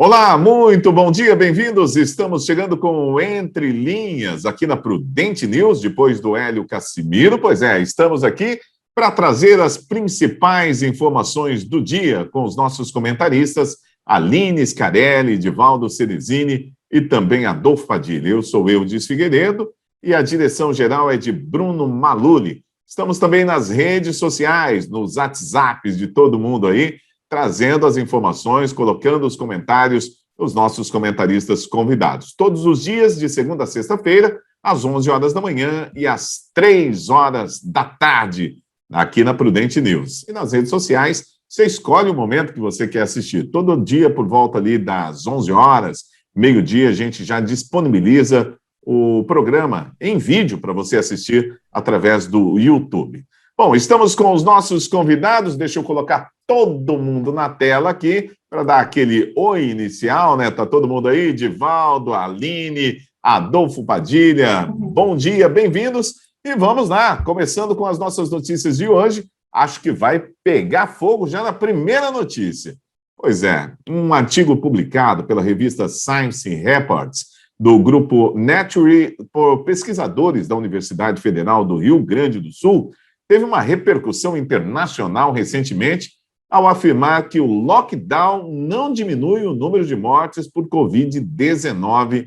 Olá, muito bom dia, bem-vindos. Estamos chegando com o Entre Linhas aqui na Prudente News, depois do Hélio Cassimiro. Pois é, estamos aqui para trazer as principais informações do dia com os nossos comentaristas, Aline Scarelli, Divaldo Ceresini e também Adolfo Padilha. Eu sou Eudes Figueiredo e a direção geral é de Bruno Maluli. Estamos também nas redes sociais, nos WhatsApps de todo mundo aí, trazendo as informações, colocando os comentários dos nossos comentaristas convidados. Todos os dias, de segunda a sexta-feira, às 11 horas da manhã e às 3 horas da tarde, aqui na Prudente News. E nas redes sociais, você escolhe o momento que você quer assistir. Todo dia, por volta ali das 11 horas, meio-dia, a gente já disponibiliza o programa em vídeo para você assistir através do YouTube. Bom, estamos com os nossos convidados, deixa eu colocar todo mundo na tela aqui para dar aquele oi inicial, né? Tá todo mundo aí? Divaldo, Aline, Adolfo Padilha, bom dia, bem-vindos. E vamos lá, começando com as nossas notícias de hoje. Acho que vai pegar fogo já na primeira notícia. Pois é, um artigo publicado pela revista Science Reports, do grupo Nature, por pesquisadores da Universidade Federal do Rio Grande do Sul, teve uma repercussão internacional recentemente ao afirmar que o lockdown não diminui o número de mortes por Covid-19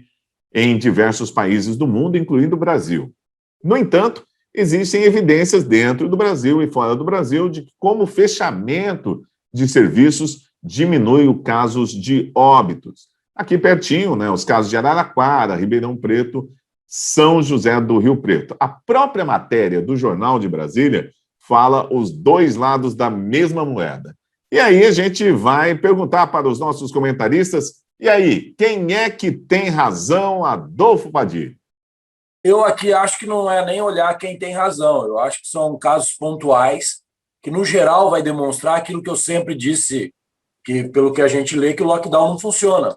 em diversos países do mundo, incluindo o Brasil. No entanto, existem evidências dentro do Brasil e fora do Brasil de como o fechamento de serviços diminui os casos de óbitos. Aqui pertinho, né, os casos de Araraquara, Ribeirão Preto, São José do Rio Preto. A própria matéria do Jornal de Brasília fala os dois lados da mesma moeda. E aí a gente vai perguntar para os nossos comentaristas, e aí, quem é que tem razão, Adolfo Padilha? Eu aqui acho que não é nem olhar quem tem razão, eu acho que são casos pontuais, que no geral vai demonstrar aquilo que eu sempre disse, que pelo que a gente lê, que o lockdown não funciona.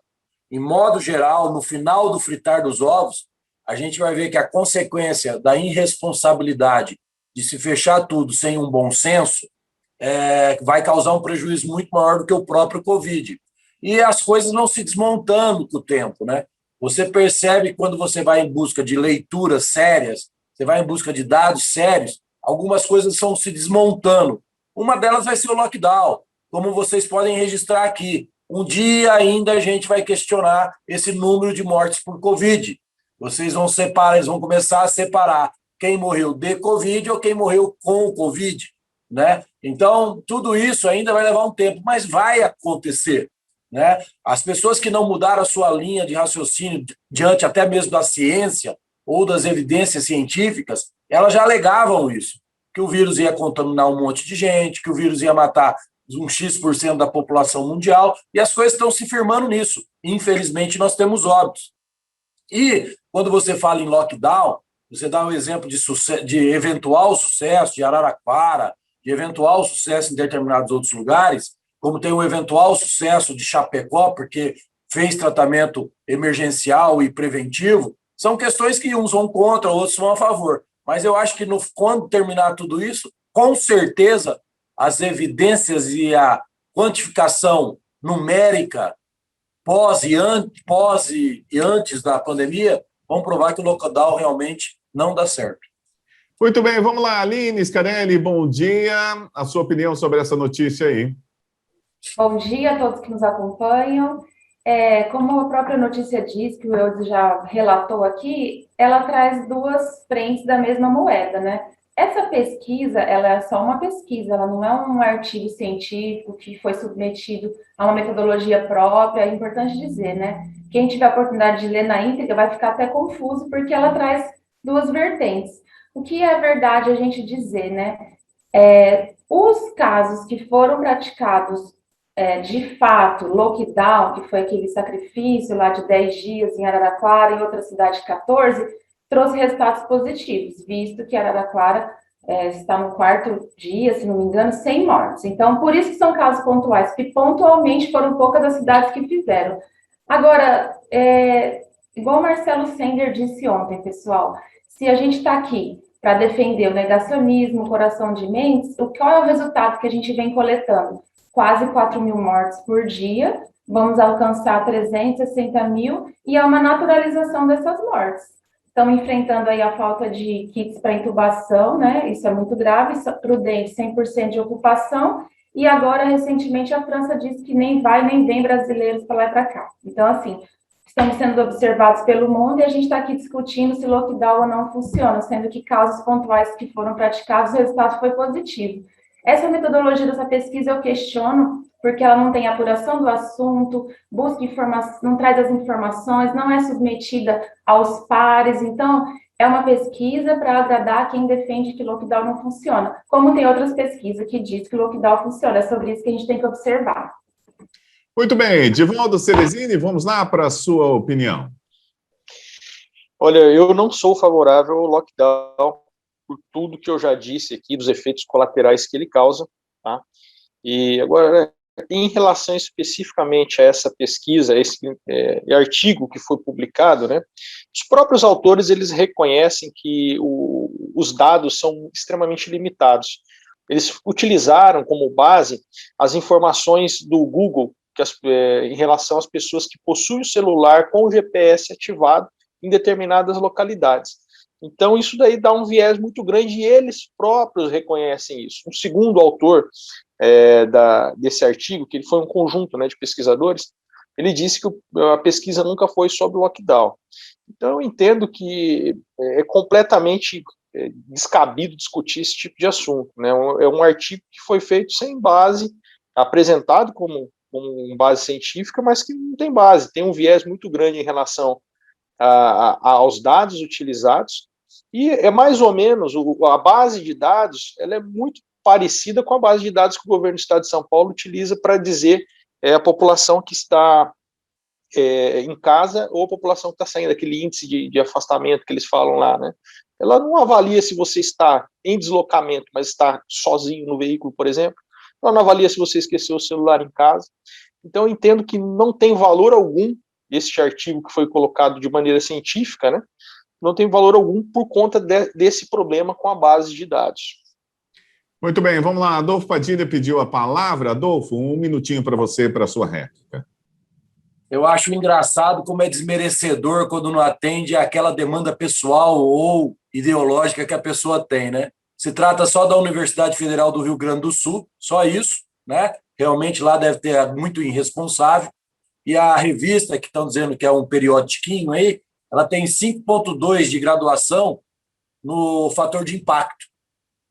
Em modo geral, no final do fritar dos ovos, a gente vai ver que a consequência da irresponsabilidade de se fechar tudo sem um bom senso vai causar um prejuízo muito maior do que o próprio Covid. E as coisas vão se desmontando com o tempo, né? Você percebe quando você vai em busca de leituras sérias, você vai em busca de dados sérios, algumas coisas estão se desmontando. Uma delas vai ser o lockdown, como vocês podem registrar aqui. Um dia ainda a gente vai questionar esse número de mortes por Covid. Vocês vão separar, eles vão começar a separar quem morreu de Covid ou quem morreu com o Covid, né? Então, tudo isso ainda vai levar um tempo, mas vai acontecer, né? As pessoas que não mudaram a sua linha de raciocínio diante até mesmo da ciência ou das evidências científicas, elas já alegavam isso, que o vírus ia contaminar um monte de gente, que o vírus ia matar um X% da população mundial, e as coisas estão se firmando nisso. Infelizmente, nós temos óbitos. E, quando você fala em lockdown, você dá um exemplo de eventual sucesso de Araraquara, de eventual sucesso em determinados outros lugares, como tem o eventual sucesso de Chapecó, porque fez tratamento emergencial e preventivo, são questões que uns vão contra, outros vão a favor. Mas eu acho que quando terminar tudo isso, com certeza, as evidências e a quantificação numérica pós e antes da pandemia vão provar que o lockdown realmente não dá certo. Muito bem, vamos lá, Aline Scarelli, bom dia. A sua opinião sobre essa notícia aí? Bom dia a todos que nos acompanham. Como a própria notícia diz, que o Eudes já relatou aqui, ela traz duas frentes da mesma moeda, né? Essa pesquisa, ela é só uma pesquisa, ela não é um artigo científico que foi submetido a uma metodologia própria, é importante dizer, né? Quem tiver a oportunidade de ler na íntegra vai ficar até confuso, porque ela traz duas vertentes. O que é verdade a gente dizer, né? Os casos que foram praticados de fato, lockdown, que foi aquele sacrifício lá de 10 dias em Araraquara e outra cidade 14, trouxe resultados positivos, visto que Araraquara está no quarto dia, se não me engano, sem mortes. Então, por isso que são casos pontuais, que pontualmente foram poucas as cidades que fizeram. Agora, igual o Marcelo Sender disse ontem, pessoal, se a gente está aqui para defender o negacionismo, o coração de mentes, qual é o resultado que a gente vem coletando? Quase 4.000 mortes por dia, vamos alcançar 360 mil, e é uma naturalização dessas mortes. Estão enfrentando aí a falta de kits para intubação, né? Isso é muito grave, Prudente, 100% de ocupação, e agora, recentemente, a França disse que nem vai nem vem brasileiros para lá e para cá. Então, assim, estamos sendo observados pelo mundo e a gente está aqui discutindo se lockdown ou não funciona, sendo que casos pontuais que foram praticados, o resultado foi positivo. Essa metodologia dessa pesquisa eu questiono, porque ela não tem apuração do assunto, busca informação, não traz as informações, não é submetida aos pares, então é uma pesquisa para agradar quem defende que lockdown não funciona, como tem outras pesquisas que dizem que lockdown funciona, é sobre isso que a gente tem que observar. Muito bem, Divaldo Ceresini, vamos lá para a sua opinião. Olha, eu não sou favorável ao lockdown por tudo que eu já disse aqui, dos efeitos colaterais que ele causa, tá? E agora, em relação especificamente a essa pesquisa, esse artigo que foi publicado, né, os próprios autores, eles reconhecem que os dados são extremamente limitados. Eles utilizaram como base as informações do Google, em relação às pessoas que possuem o celular com o GPS ativado em determinadas localidades. Então, isso daí dá um viés muito grande e eles próprios reconhecem isso. Um segundo autor desse artigo, que ele foi um conjunto, né, de pesquisadores, ele disse que a pesquisa nunca foi sobre o lockdown. Então, eu entendo que é completamente descabido discutir esse tipo de assunto, né? É um artigo que foi feito sem base, apresentado como base científica, mas que não tem base, tem um viés muito grande em relação aos dados utilizados, e é mais ou menos, a base de dados, ela é muito parecida com a base de dados que o governo do estado de São Paulo utiliza para dizer a população que está em casa ou a população que está saindo, aquele índice de afastamento que eles falam lá, né? Ela não avalia se você está em deslocamento, mas está sozinho no veículo, por exemplo. Ela não avalia se você esqueceu o celular em casa. Então, eu entendo que não tem valor algum este artigo que foi colocado de maneira científica, né? Não tem valor algum por conta desse problema com a base de dados. Muito bem, vamos lá. Adolfo Padilha pediu a palavra. Adolfo, um minutinho para você, para a sua réplica. Eu acho engraçado como é desmerecedor quando não atende àquela demanda pessoal ou ideológica que a pessoa tem, né? Se trata só da Universidade Federal do Rio Grande do Sul, só isso, né? Realmente lá deve ter muito irresponsável. E a revista, que estão dizendo que é um periodiquinho aí, ela tem 5,2 de graduação no fator de impacto.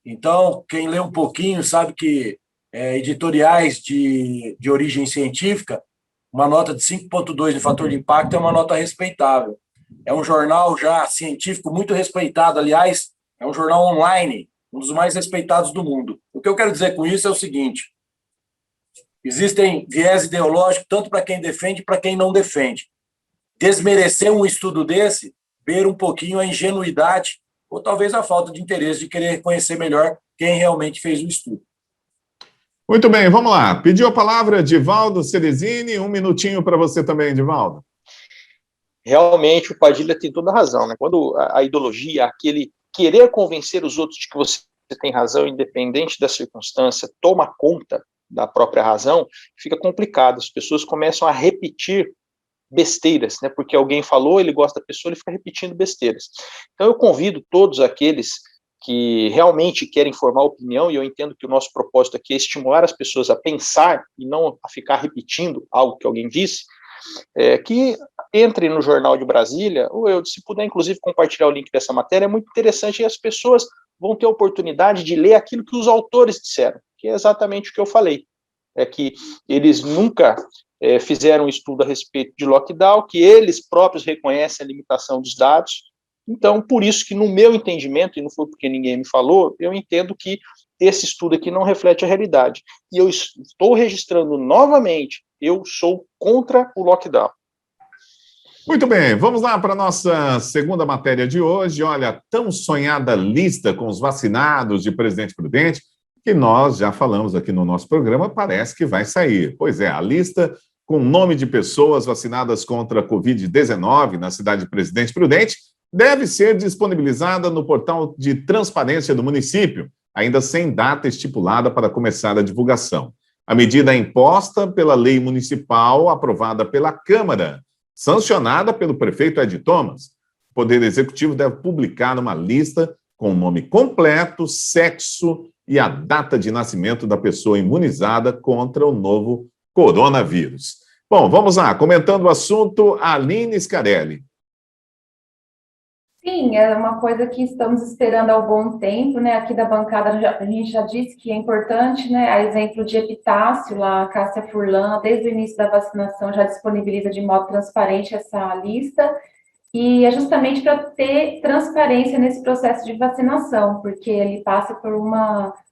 Então, quem lê um pouquinho sabe que editoriais de origem científica, uma nota de 5,2 de fator de impacto é uma nota respeitável. É um jornal já científico muito respeitado, aliás, é um jornal online, um dos mais respeitados do mundo. O que eu quero dizer com isso é o seguinte: existem viés ideológicos tanto para quem defende e para quem não defende. Desmerecer um estudo desse, ver um pouquinho a ingenuidade ou talvez a falta de interesse de querer conhecer melhor quem realmente fez o estudo. Muito bem, vamos lá. Pediu a palavra Divaldo Ceresini, um minutinho para você também, Divaldo. Realmente, o Padilha tem toda a razão, né? Quando a ideologia, aquele querer convencer os outros de que você tem razão, independente da circunstância, toma conta da própria razão, fica complicado. As pessoas começam a repetir besteiras, né? Porque alguém falou, ele gosta da pessoa, ele fica repetindo besteiras. Então, eu convido todos aqueles que realmente querem formar opinião, e eu entendo que o nosso propósito aqui é estimular as pessoas a pensar e não a ficar repetindo algo que alguém disse, que entre no Jornal de Brasília, ou eu, se puder, inclusive, compartilhar o link dessa matéria, é muito interessante, e as pessoas vão ter a oportunidade de ler aquilo que os autores disseram, que é exatamente o que eu falei, é que eles nunca fizeram um estudo a respeito de lockdown, que eles próprios reconhecem a limitação dos dados. Então, por isso que no meu entendimento, e não foi porque ninguém me falou, eu entendo que esse estudo aqui não reflete a realidade. E eu estou registrando novamente, eu sou contra o lockdown. Muito bem, vamos lá para a nossa segunda matéria de hoje. Olha, a tão sonhada lista com os vacinados de Presidente Prudente, que nós já falamos aqui no nosso programa, parece que vai sair. Pois é, a lista com o nome de pessoas vacinadas contra a Covid-19 na cidade de Presidente Prudente deve ser disponibilizada no portal de transparência do município, ainda sem data estipulada para começar a divulgação. A medida é imposta pela lei municipal aprovada pela Câmara, sancionada pelo prefeito Ed Thomas. O Poder Executivo deve publicar uma lista com o nome completo, sexo e a data de nascimento da pessoa imunizada contra o novo coronavírus. Bom, vamos lá. Comentando o assunto, Aline Scarelli. Sim, é uma coisa que estamos esperando há algum tempo, né? Aqui da bancada a gente já disse que é importante, né? A exemplo de Epitácio, lá, a Cássia Furlan, desde o início da vacinação já disponibiliza de modo transparente essa lista, e é justamente para ter transparência nesse processo de vacinação, porque ele passa por um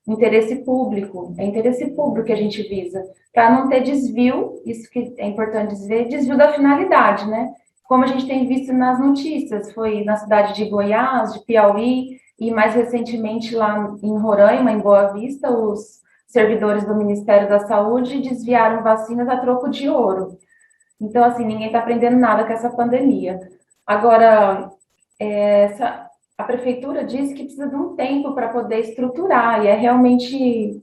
interesse público, é interesse público que a gente visa, para não ter desvio, isso que é importante dizer, desvio da finalidade, né? Como a gente tem visto nas notícias, foi na cidade de Goiás, de Piauí, e mais recentemente lá em Roraima, em Boa Vista, os servidores do Ministério da Saúde desviaram vacinas a troco de ouro. Então, assim, ninguém está aprendendo nada com essa pandemia. Agora, a prefeitura disse que precisa de um tempo para poder estruturar, e é realmente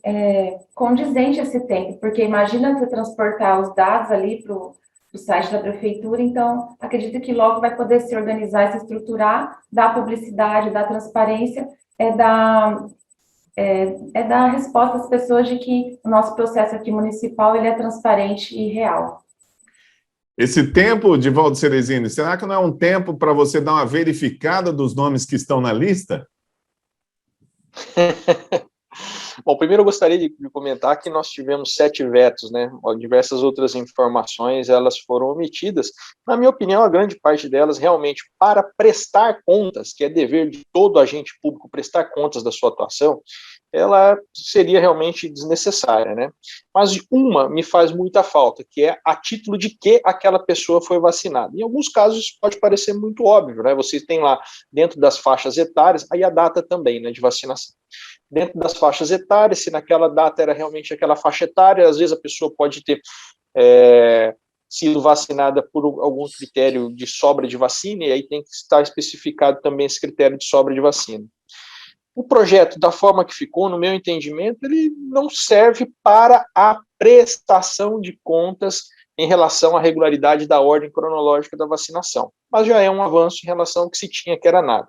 condizente esse tempo, porque imagina você transportar os dados ali para o site da prefeitura, então acredito que logo vai poder se organizar, se estruturar, dar publicidade, dar transparência, dar resposta às pessoas de que o nosso processo aqui municipal ele é transparente e real. Esse tempo, Divaldo Ceresini, será que não é um tempo para você dar uma verificada dos nomes que estão na lista? Bom, primeiro eu gostaria de comentar que nós tivemos 7 vetos, né? Diversas outras informações, elas foram omitidas. Na minha opinião, a grande parte delas realmente para prestar contas, que é dever de todo agente público prestar contas da sua atuação, ela seria realmente desnecessária, né? Mas uma me faz muita falta, que é a título de que aquela pessoa foi vacinada. Em alguns casos isso pode parecer muito óbvio, né? Você tem lá dentro das faixas etárias, aí a data também, né, de vacinação. Dentro das faixas etárias, se naquela data era realmente aquela faixa etária, às vezes a pessoa pode ter sido vacinada por algum critério de sobra de vacina, e aí tem que estar especificado também esse critério de sobra de vacina. O projeto, da forma que ficou, no meu entendimento, ele não serve para a prestação de contas em relação à regularidade da ordem cronológica da vacinação, mas já é um avanço em relação ao que se tinha, que era nada.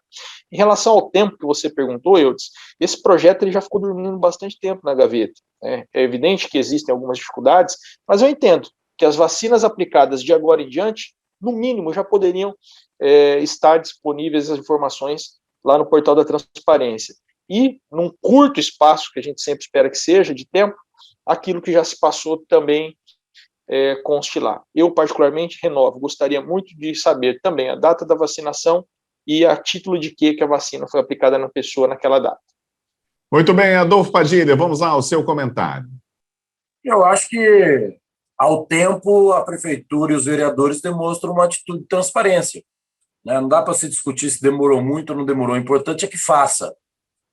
Em relação ao tempo que você perguntou, Eudes, esse projeto ele já ficou dormindo bastante tempo na gaveta. É evidente que existem algumas dificuldades, mas eu entendo que as vacinas aplicadas de agora em diante, no mínimo, já poderiam estar disponíveis as informações lá no portal da transparência. E, num curto espaço, que a gente sempre espera que seja, de tempo, aquilo que já se passou também conste lá. Eu, particularmente, renovo, gostaria muito de saber também a data da vacinação e a título de que a vacina foi aplicada na pessoa naquela data. Muito bem, Adolfo Padilha, vamos lá ao seu comentário. Eu acho que, ao tempo, a prefeitura e os vereadores demonstram uma atitude de transparência. Não dá para se discutir se demorou muito ou não demorou. O importante é que faça.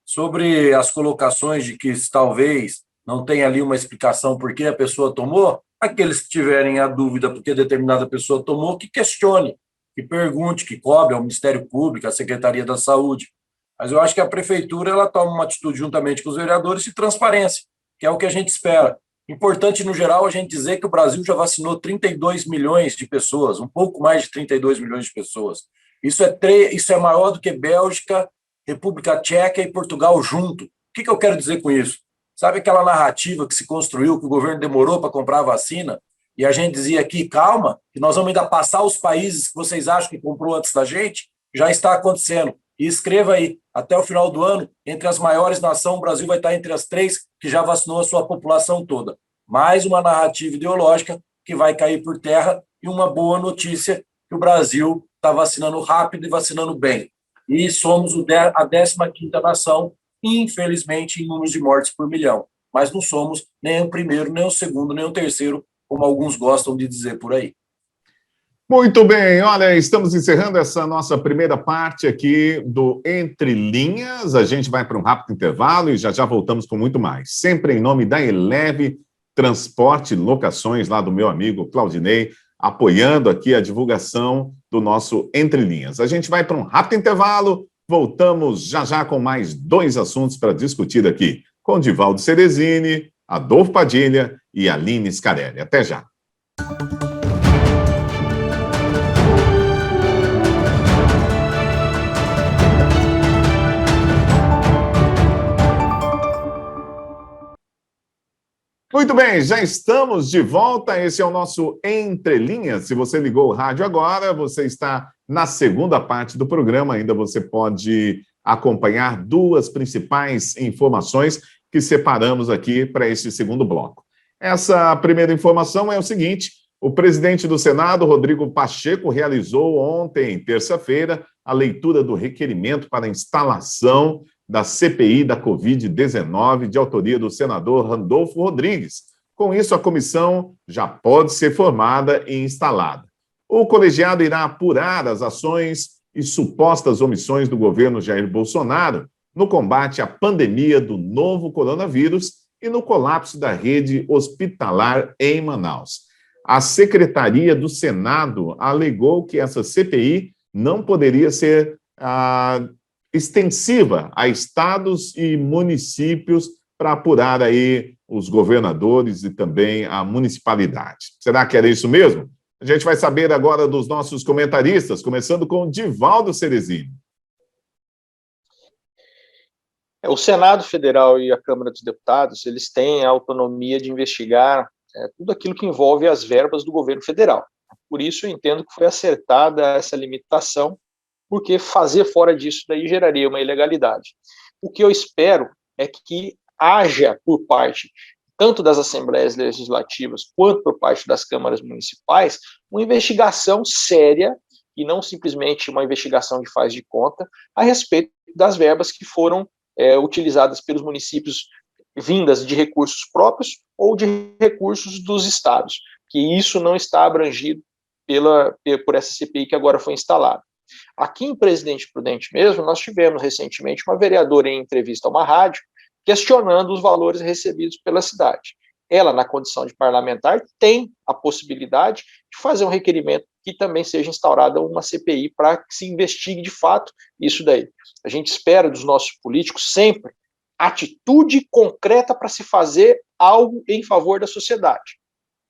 Sobre as colocações de que talvez não tenha ali uma explicação por que a pessoa tomou, aqueles que tiverem a dúvida por que determinada pessoa tomou, que questione, que pergunte, que cobre ao Ministério Público, à Secretaria da Saúde. Mas eu acho que a prefeitura ela toma uma atitude juntamente com os vereadores de transparência, que é o que a gente espera. Importante, no geral, a gente dizer que o Brasil já vacinou 32 milhões de pessoas, um pouco mais de 32 milhões de pessoas. Isso é maior do que Bélgica, República Tcheca e Portugal junto. O que eu quero dizer com isso? Sabe aquela narrativa que se construiu, que o governo demorou para comprar a vacina, e a gente dizia aqui, calma, que nós vamos ainda passar os países que vocês acham que comprou antes da gente? Já está acontecendo. E escreva aí, até o final do ano, entre as maiores nações, o Brasil vai estar entre as 3 que já vacinou a sua população toda. Mais uma narrativa ideológica que vai cair por terra, e uma boa notícia, que o Brasil está vacinando rápido e vacinando bem. E somos a 15ª nação, infelizmente, em números de mortes por milhão. Mas não somos nem o primeiro, nem o segundo, nem o terceiro, como alguns gostam de dizer por aí. Muito bem, olha, estamos encerrando essa nossa primeira parte aqui do Entre Linhas. A gente vai para um rápido intervalo e já voltamos com muito mais. Sempre em nome da Eleve Transporte e Locações, lá do meu amigo Claudinei, apoiando aqui a divulgação do nosso Entre Linhas. A gente vai para um rápido intervalo, voltamos já com mais 2 assuntos para discutir aqui com Divaldo Ceresini Adolfo Padilha e Aline Scarelli. Até já. Muito bem, já estamos de volta. Esse é o nosso Entre Linhas. Se você ligou o rádio agora, você está na segunda parte do programa. Ainda você pode acompanhar duas principais informações que separamos aqui para esse segundo bloco. Essa primeira informação é o seguinte: o presidente do Senado, Rodrigo Pacheco, realizou ontem, terça-feira, a leitura do requerimento para a instalação da CPI da Covid-19, de autoria do senador Randolfo Rodrigues. Com isso, a comissão já pode ser formada e instalada. O colegiado irá apurar as ações e supostas omissões do governo Jair Bolsonaro no combate à pandemia do novo coronavírus e no colapso da rede hospitalar em Manaus. A Secretaria do Senado alegou que essa CPI não poderia ser extensiva a estados e municípios para apurar aí os governadores e também a municipalidade. Será que era isso mesmo? A gente vai saber agora dos nossos comentaristas, começando com Divaldo Ceresini. O Senado Federal e a Câmara dos Deputados, eles têm a autonomia de investigar tudo aquilo que envolve as verbas do governo federal. Por isso, eu entendo que foi acertada essa limitação, porque fazer fora disso daí geraria uma ilegalidade. O que eu espero é que haja por parte tanto das assembleias legislativas quanto por parte das câmaras municipais uma investigação séria e não simplesmente uma investigação de faz de conta a respeito das verbas que foram utilizadas pelos municípios vindas de recursos próprios ou de recursos dos estados, que isso não está abrangido por essa CPI que agora foi instalada. Aqui em Presidente Prudente mesmo, nós tivemos recentemente uma vereadora em entrevista a uma rádio questionando os valores recebidos pela cidade. Ela, na condição de parlamentar, tem a possibilidade de fazer um requerimento que também seja instaurada uma CPI para que se investigue de fato isso daí. A gente espera dos nossos políticos sempre atitude concreta para se fazer algo em favor da sociedade.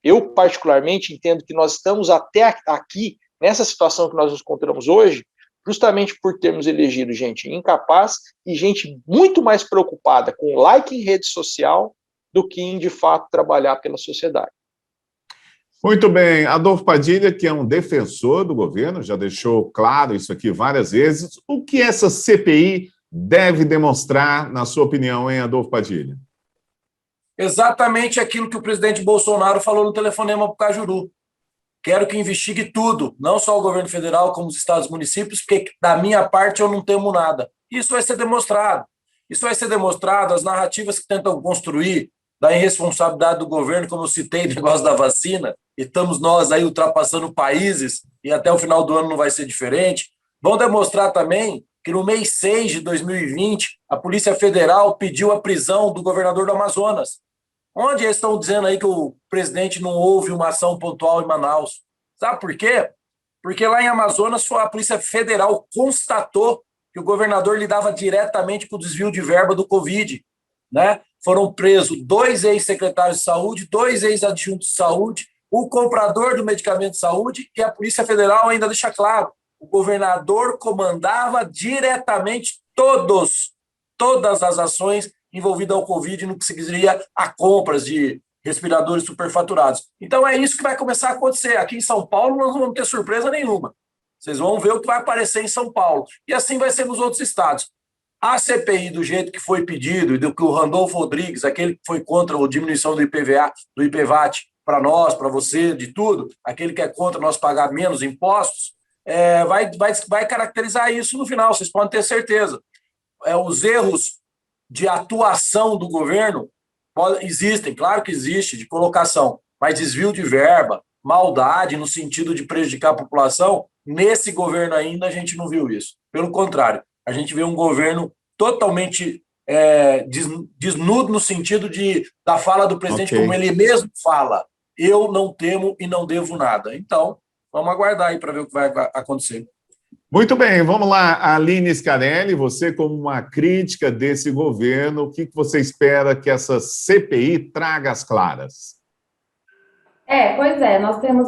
Eu, particularmente, entendo que nós estamos até aqui nessa situação que nós nos encontramos hoje, justamente por termos elegido gente incapaz e gente muito mais preocupada com like em rede social do que em, de fato, trabalhar pela sociedade. Muito bem. Adolfo Padilha, que é um defensor do governo, já deixou claro isso aqui várias vezes. O que essa CPI deve demonstrar, na sua opinião, hein, Adolfo Padilha? Exatamente aquilo que o presidente Bolsonaro falou no telefonema para o Cajuru. Quero que investigue tudo, não só o governo federal, como os estados e municípios, porque da minha parte eu não temo nada. Isso vai ser demonstrado. Isso vai ser demonstrado, as narrativas que tentam construir da irresponsabilidade do governo, como eu citei, do negócio da vacina, e estamos nós aí ultrapassando países, e até o final do ano não vai ser diferente, vão demonstrar também que no mês 6 de 2020, a Polícia Federal pediu a prisão do governador do Amazonas. Onde eles estão dizendo aí que o presidente não houve uma ação pontual em Manaus? Sabe por quê? Porque lá em Amazonas a Polícia Federal constatou que o governador lidava diretamente com o desvio de verba do Covid, né? Foram presos 2 ex-secretários de saúde, 2 ex-adjuntos de saúde, o comprador do medicamento de saúde, e a Polícia Federal ainda deixa claro, o governador comandava diretamente todas as ações envolvida ao Covid no que se diria a compras de respiradores superfaturados. Então é isso que vai começar a acontecer. Aqui em São Paulo nós não vamos ter surpresa nenhuma. Vocês vão ver o que vai aparecer em São Paulo. E assim vai ser nos outros estados. A CPI, do jeito que foi pedido, e do que o Randolfo Rodrigues, aquele que foi contra a diminuição do IPVA, do IPVAT, para nós, para você, de tudo, aquele que é contra nós pagar menos impostos, vai caracterizar isso no final, vocês podem ter certeza. Os erros de atuação do governo existem, claro que existe, de colocação, mas desvio de verba, maldade no sentido de prejudicar a população, nesse governo ainda a gente não viu isso. Pelo contrário, a gente vê um governo totalmente desnudo no sentido da fala do presidente, como ele mesmo fala, eu não temo e não devo nada. Então, vamos aguardar aí para ver o que vai acontecer. Muito bem, vamos lá. Aline Scarelli, você como uma crítica desse governo, o que você espera que essa CPI traga às claras? Pois é, nós temos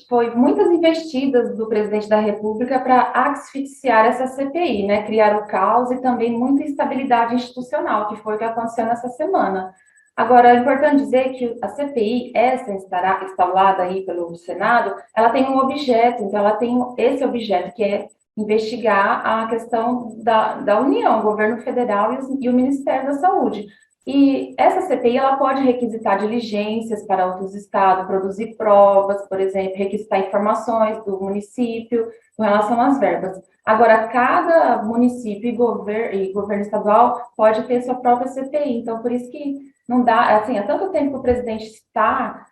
foi muitas investidas do presidente da República para asfixiar essa CPI, né? Criar o caos e também muita instabilidade institucional, que foi o que aconteceu nessa semana. Agora, é importante dizer que a CPI, essa instalada aí pelo Senado, ela tem um objeto, então ela tem esse objeto, que é investigar a questão da União, o governo federal e o Ministério da Saúde. E essa CPI ela pode requisitar diligências para outros estados, produzir provas, por exemplo, requisitar informações do município com relação às verbas. Agora, cada município e governo estadual pode ter sua própria CPI, então por isso que não dá, assim, há tanto tempo que o presidente está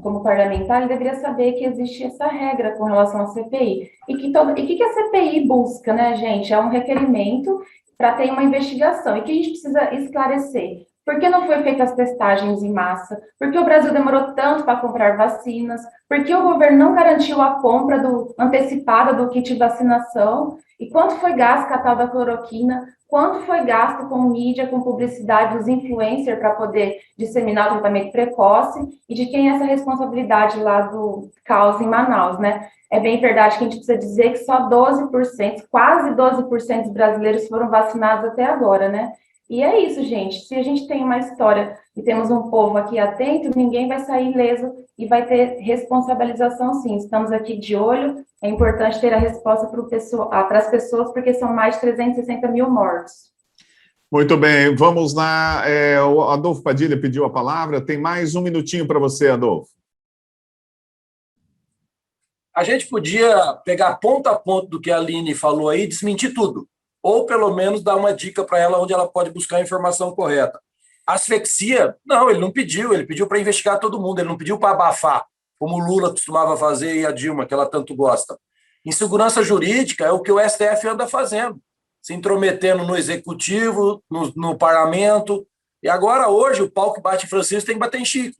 como parlamentar, ele deveria saber que existe essa regra com relação à CPI. E que a CPI busca, né, gente? É um requerimento para ter uma investigação. E que a gente precisa esclarecer. Por que não foi feitas as testagens em massa? Por que o Brasil demorou tanto para comprar vacinas? Por que o governo não garantiu a compra antecipada do kit de vacinação? E quanto foi gasto com a tal da cloroquina? Quanto foi gasto com mídia, com publicidade dos influencers para poder disseminar o tratamento precoce? E de quem é essa responsabilidade lá do caos em Manaus, né? É bem verdade que a gente precisa dizer que só 12%, quase 12% dos brasileiros foram vacinados até agora, né? E é isso, gente. Se a gente tem uma história e temos um povo aqui atento, ninguém vai sair ileso e vai ter responsabilização, sim. Estamos aqui de olho. É importante ter a resposta para as pessoas, porque são mais de 360 mil mortos. Muito bem, vamos lá. O Adolfo Padilha pediu a palavra. Tem mais um minutinho para você, Adolfo. A gente podia pegar ponto a ponto do que a Aline falou aí e desmentir tudo. Ou, pelo menos, dar uma dica para ela onde ela pode buscar a informação correta. Asfixia, não, ele não pediu. Ele pediu para investigar todo mundo. Ele não pediu para abafar, como o Lula costumava fazer e a Dilma, que ela tanto gosta. Insegurança jurídica é o que o STF anda fazendo, se intrometendo no executivo, no parlamento. E agora, hoje, o pau que bate em Francisco tem que bater em Chico.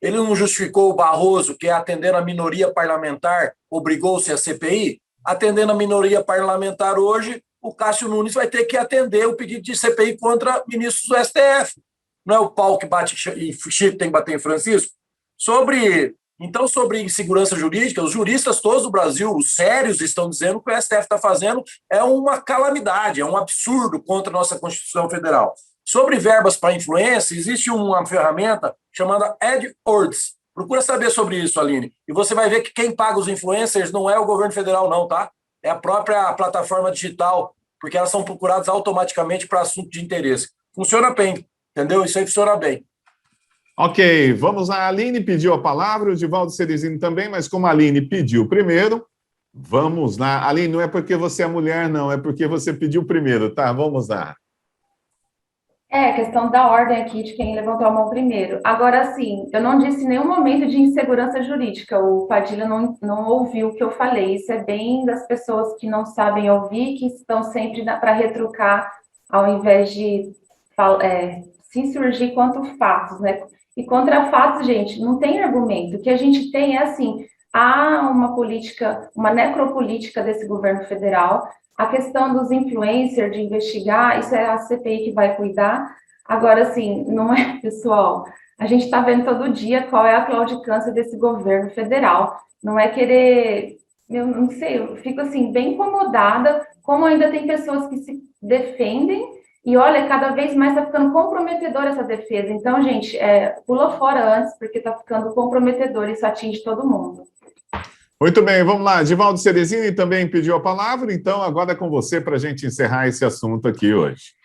Ele não justificou o Barroso, que atendendo a minoria parlamentar, obrigou-se à CPI? Atendendo a minoria parlamentar hoje, o Cássio Nunes vai ter que atender o pedido de CPI contra ministros do STF. Não é o pau que bate em Chico, tem que bater em Francisco? Então, sobre insegurança jurídica, os juristas todos do Brasil, os sérios, estão dizendo que o STF está fazendo é uma calamidade, é um absurdo contra a nossa Constituição Federal. Sobre verbas para influência, existe uma ferramenta chamada AdWords. Procura saber sobre isso, Aline. E você vai ver que quem paga os influencers não é o governo federal, não, tá? É a própria plataforma digital, porque elas são procuradas automaticamente para assunto de interesse. Funciona bem, entendeu? Isso aí funciona bem. Ok, vamos lá. A Aline pediu a palavra, o Divaldo Cerizini também, mas como a Aline pediu primeiro, vamos lá. Aline, não é porque você é mulher, não, é porque você pediu primeiro, tá? Vamos lá. Questão da ordem aqui de quem levantou a mão primeiro. Agora, sim, eu não disse em nenhum momento de insegurança jurídica. O Padilha não ouviu o que eu falei. Isso é bem das pessoas que não sabem ouvir, que estão sempre para retrucar, ao invés de se insurgir contra fatos, né? E contra fatos, gente, não tem argumento. O que a gente tem é assim: há uma política, uma necropolítica desse governo federal. A questão dos influencers, de investigar, isso é a CPI que vai cuidar. Agora, assim, não é, pessoal, a gente está vendo todo dia qual é a claudicância desse governo federal. Não é querer, eu não sei, eu fico, assim, bem incomodada, como ainda tem pessoas que se defendem, e olha, cada vez mais está ficando comprometedora essa defesa. Então, gente, pula fora antes, porque está ficando comprometedor, isso atinge todo mundo. Muito bem, vamos lá. Divaldo Cerizini também pediu a palavra, então agora é com você para a gente encerrar esse assunto aqui hoje.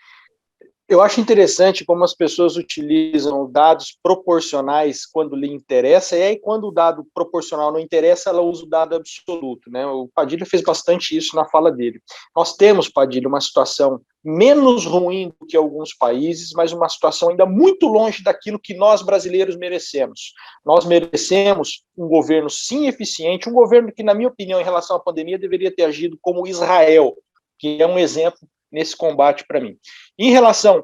Eu acho interessante como as pessoas utilizam dados proporcionais quando lhe interessa, e aí quando o dado proporcional não interessa, ela usa o dado absoluto, né? O Padilha fez bastante isso na fala dele. Nós temos, Padilha, uma situação menos ruim do que alguns países, mas uma situação ainda muito longe daquilo que nós brasileiros merecemos. Nós merecemos um governo, sim, eficiente, um governo que, na minha opinião, em relação à pandemia, deveria ter agido como Israel, que é um exemplo nesse combate para mim. Em relação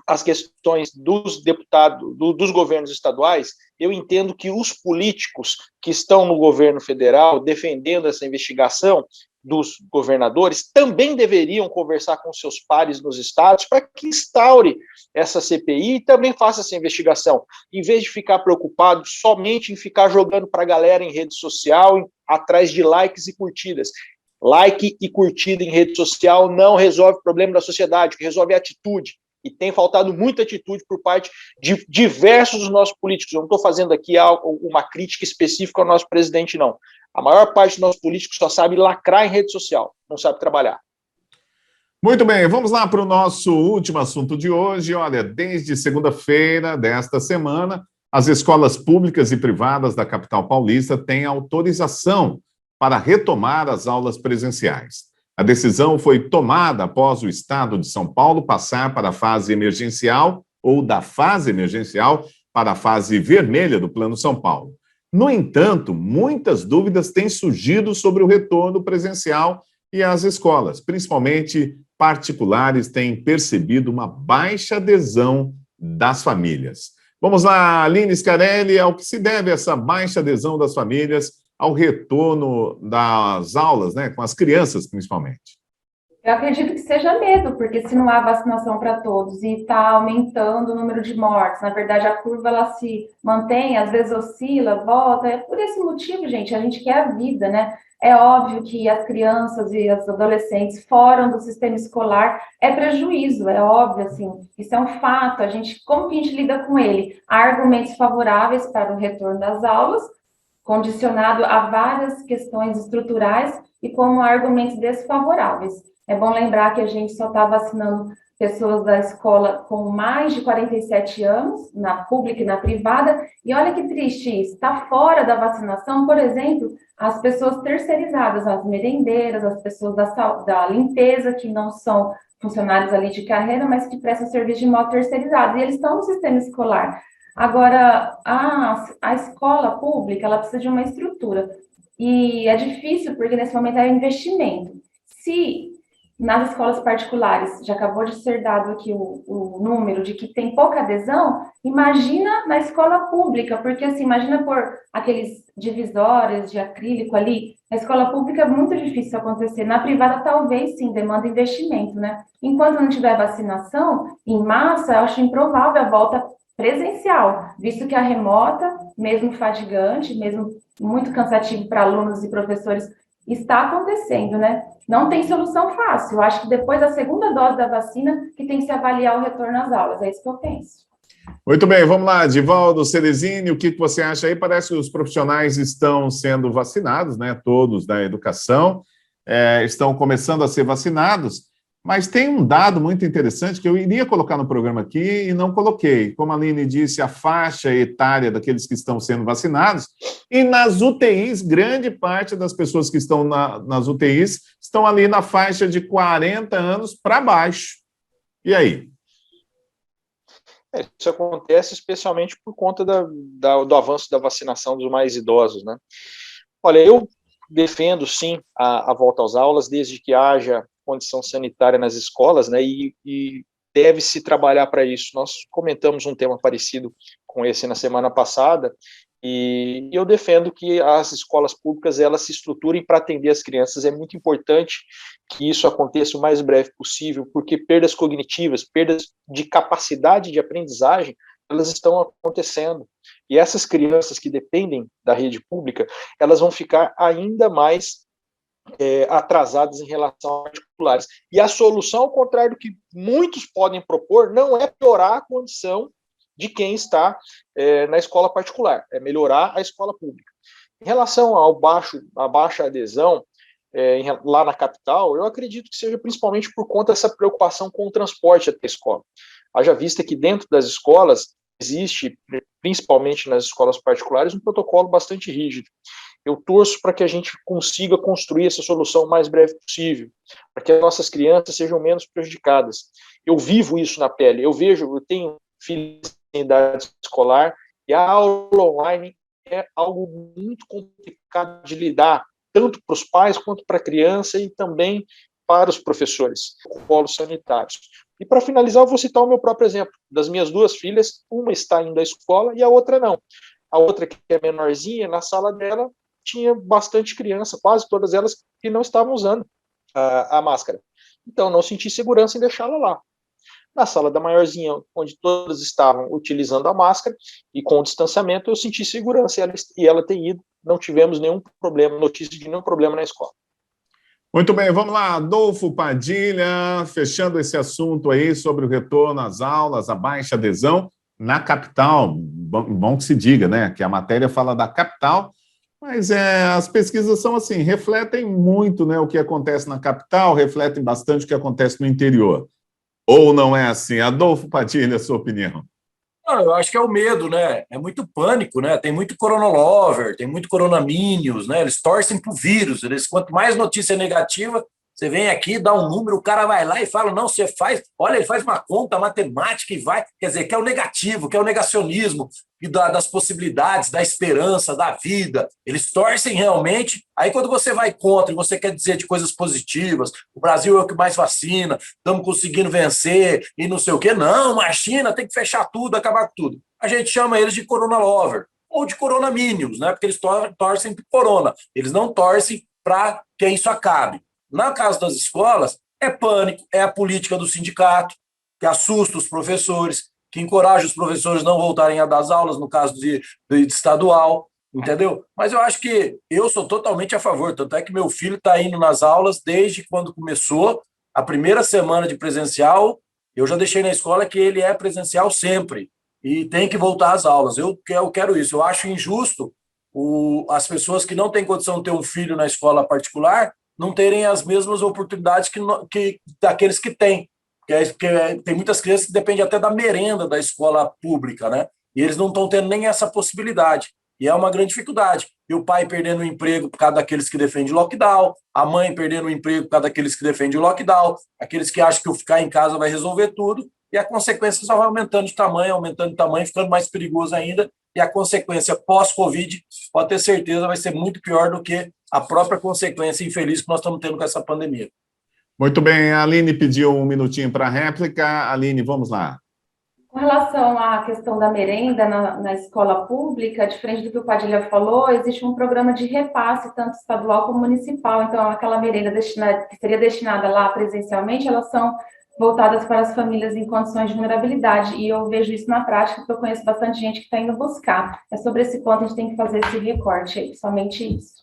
às questões dos deputados, dos governos estaduais, eu entendo que os políticos que estão no governo federal defendendo essa investigação dos governadores também deveriam conversar com seus pares nos estados para que instaure essa CPI e também faça essa investigação, em vez de ficar preocupado somente em ficar jogando para a galera em rede social, atrás de likes e curtidas. Like e curtida em rede social não resolve o problema da sociedade, o que resolve é atitude. E tem faltado muita atitude por parte de diversos dos nossos políticos. Eu não estou fazendo aqui uma crítica específica ao nosso presidente, não. A maior parte dos nossos políticos só sabe lacrar em rede social, não sabe trabalhar. Muito bem, vamos lá para o nosso último assunto de hoje. Olha, desde segunda-feira desta semana, as escolas públicas e privadas da capital paulista têm autorização para retomar as aulas presenciais. A decisão foi tomada após o Estado de São Paulo passar para a fase emergencial ou da fase emergencial para a fase vermelha do Plano São Paulo. No entanto, muitas dúvidas têm surgido sobre o retorno presencial e as escolas, principalmente particulares, têm percebido uma baixa adesão das famílias. Vamos lá, Aline Scarelli, ao que se deve essa baixa adesão das famílias ao retorno das aulas, né, com as crianças, principalmente? Eu acredito que seja medo, porque se não há vacinação para todos e está aumentando o número de mortes, na verdade a curva ela se mantém, às vezes oscila, volta, é por esse motivo, gente, a gente quer a vida, né? É óbvio que as crianças e os adolescentes fora do sistema escolar é prejuízo, é óbvio, assim, isso é um fato, como que a gente lida com ele? Há argumentos favoráveis para o retorno das aulas, condicionado a várias questões estruturais e como argumentos desfavoráveis. É bom lembrar que a gente só está vacinando pessoas da escola com mais de 47 anos, na pública e na privada, e olha que triste isso, está fora da vacinação, por exemplo, as pessoas terceirizadas, as merendeiras, as pessoas da limpeza, que não são funcionários ali de carreira, mas que prestam serviço de modo terceirizado, e eles estão no sistema escolar. Agora, a escola pública, ela precisa de uma estrutura, e é difícil, porque nesse momento é investimento. Se nas escolas particulares, já acabou de ser dado aqui o número de que tem pouca adesão, imagina na escola pública, porque assim, imagina por aqueles divisórios de acrílico ali, na escola pública é muito difícil acontecer, na privada talvez sim, demanda investimento, né? Enquanto não tiver vacinação, em massa, eu acho improvável a volta presencial, visto que a remota, mesmo fatigante, mesmo muito cansativo para alunos e professores, está acontecendo, né? Não tem solução fácil. Eu acho que depois da segunda dose da vacina que tem que se avaliar o retorno às aulas. É isso que eu penso. Muito bem, vamos lá. Divaldo Ceresini, o que você acha aí? Parece que os profissionais estão sendo vacinados, né? Todos da educação estão começando a ser vacinados, mas tem um dado muito interessante que eu iria colocar no programa aqui e não coloquei. Como a Aline disse, a faixa etária daqueles que estão sendo vacinados, e nas UTIs, grande parte das pessoas que estão nas UTIs estão ali na faixa de 40 anos para baixo. E aí? Isso acontece especialmente por conta do avanço da vacinação dos mais idosos, né? Olha, eu defendo, sim, a volta às aulas, desde que haja condição sanitária nas escolas, né, e deve-se trabalhar para isso. Nós comentamos um tema parecido com esse na semana passada, e eu defendo que as escolas públicas elas se estruturem para atender as crianças. É muito importante que isso aconteça o mais breve possível, porque perdas cognitivas, perdas de capacidade de aprendizagem, elas estão acontecendo. E essas crianças que dependem da rede pública, elas vão ficar ainda mais atrasadas em relação a particulares. E a solução, ao contrário do que muitos podem propor, não é piorar a condição de quem está na escola particular, é melhorar a escola pública. Em relação à baixa adesão lá na capital, eu acredito que seja principalmente por conta dessa preocupação com o transporte até a escola. Haja vista que dentro das escolas existe, principalmente nas escolas particulares, um protocolo bastante rígido. Eu torço para que a gente consiga construir essa solução o mais breve possível, para que as nossas crianças sejam menos prejudicadas. Eu vivo isso na pele, eu tenho filhos em idade escolar, e a aula online é algo muito complicado de lidar, tanto para os pais quanto para a criança e também para os professores, protocolos sanitários. E para finalizar, eu vou citar o meu próprio exemplo. Das minhas duas filhas, uma está indo à escola e a outra não. A outra, que é menorzinha, na sala dela tinha bastante criança, quase todas elas que não estavam usando a máscara. Então, não senti segurança em deixá-la lá. Na sala da maiorzinha, onde todas estavam utilizando a máscara e com o distanciamento, eu senti segurança e ela tem ido. Não tivemos nenhum problema, notícia de nenhum problema na escola. Muito bem, vamos lá, Adolfo Padilha, fechando esse assunto aí sobre o retorno às aulas, a baixa adesão na capital. Bom que se diga, né, que a matéria fala da capital, mas as pesquisas são assim, refletem muito, né, o que acontece na capital, refletem bastante o que acontece no interior. Ou não é assim? Adolfo Padilha, sua opinião? Não, eu acho que é o medo, né? É muito pânico, né? Tem muito coronalover, tem muito coronamínios, né? Eles torcem pro vírus. Quanto mais notícia negativa, você vem aqui, dá um número, o cara vai lá e fala, não, você faz, olha, ele faz uma conta matemática e vai, quer dizer, que é o negativo, que é o negacionismo e das possibilidades, da esperança, da vida. Eles torcem realmente. Aí quando você vai contra e você quer dizer de coisas positivas, o Brasil é o que mais vacina, estamos conseguindo vencer e não sei o quê. Não, a China tem que fechar tudo, acabar com tudo. A gente chama eles de coronalover ou de coronamínios, né? Porque eles torcem pro corona. Eles não torcem para que isso acabe. No caso das escolas, é pânico, é a política do sindicato, que assusta os professores, que encoraja os professores a não voltarem a dar as aulas, no caso de estadual, entendeu? Mas eu acho que eu sou totalmente a favor, tanto é que meu filho está indo nas aulas desde quando começou, a primeira semana de presencial, eu já deixei na escola que ele é presencial sempre, e tem que voltar às aulas. Eu quero isso, eu acho injusto as pessoas que não têm condição de ter um filho na escola particular não terem as mesmas oportunidades que daqueles que têm. Porque tem muitas crianças que dependem até da merenda da escola pública, né? E eles não estão tendo nem essa possibilidade. E é uma grande dificuldade. E o pai perdendo o emprego por causa daqueles que defendem o lockdown, a mãe perdendo o emprego por causa daqueles que defendem o lockdown, aqueles que acham que o ficar em casa vai resolver tudo, e a consequência só vai aumentando de tamanho, ficando mais perigoso ainda, e a consequência pós-Covid, pode ter certeza, vai ser muito pior do que a própria consequência infeliz que nós estamos tendo com essa pandemia. Muito bem, a Aline pediu um minutinho para a réplica. Aline, vamos lá. Com relação à questão da merenda na escola pública, diferente do que o Padilha falou, existe um programa de repasse, tanto estadual como municipal. Então, aquela merenda que seria destinada lá presencialmente, elas são voltadas para as famílias em condições de vulnerabilidade. E eu vejo isso na prática, porque eu conheço bastante gente que está indo buscar. É sobre esse ponto a gente tem que fazer esse recorte aí, somente isso.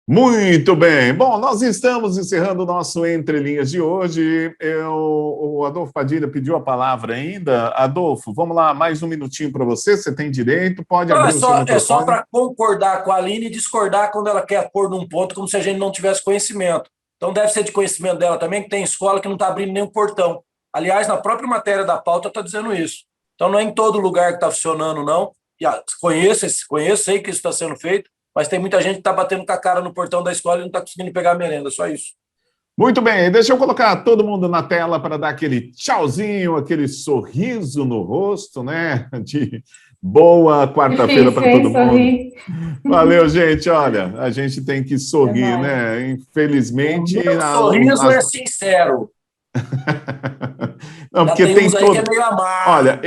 Muito bem. Bom, nós estamos encerrando o nosso Entre Linhas de hoje. O Adolfo Padilha pediu a palavra ainda. Adolfo, vamos lá, mais um minutinho para você. Você tem direito, pode abrir o seu microfone. É só para concordar com a Aline e discordar quando ela quer pôr num ponto, como se a gente não tivesse conhecimento. Então deve ser de conhecimento dela também, que tem escola que não está abrindo nenhum portão. Aliás, na própria matéria da pauta está dizendo isso. Então não é em todo lugar que está funcionando, não. Conheço, sei que isso está sendo feito, mas tem muita gente que está batendo com a cara no portão da escola e não está conseguindo pegar a merenda, só isso. Muito bem, deixa eu colocar todo mundo na tela para dar aquele tchauzinho, aquele sorriso no rosto, né? De boa quarta-feira para todo mundo. Valeu, gente. Olha, a gente tem que sorrir, né? Infelizmente... O sorriso é sincero. Não, porque tem todo... que é meio amargo. Olha,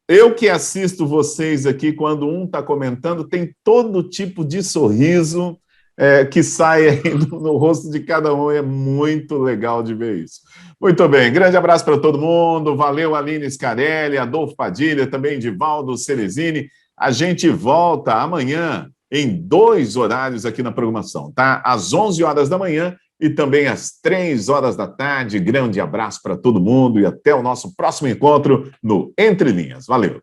eu que assisto vocês aqui, quando um está comentando, tem todo tipo de sorriso que sai aí no rosto de cada um. É muito legal de ver isso. Muito bem, grande abraço para todo mundo. Valeu, Aline Scarelli, Adolfo Padilha, também Divaldo Cerezini. A gente volta amanhã em 2 horários aqui na programação, tá? Às 11 horas da manhã e também às 3 horas da tarde. Grande abraço para todo mundo e até o nosso próximo encontro no Entre Linhas. Valeu!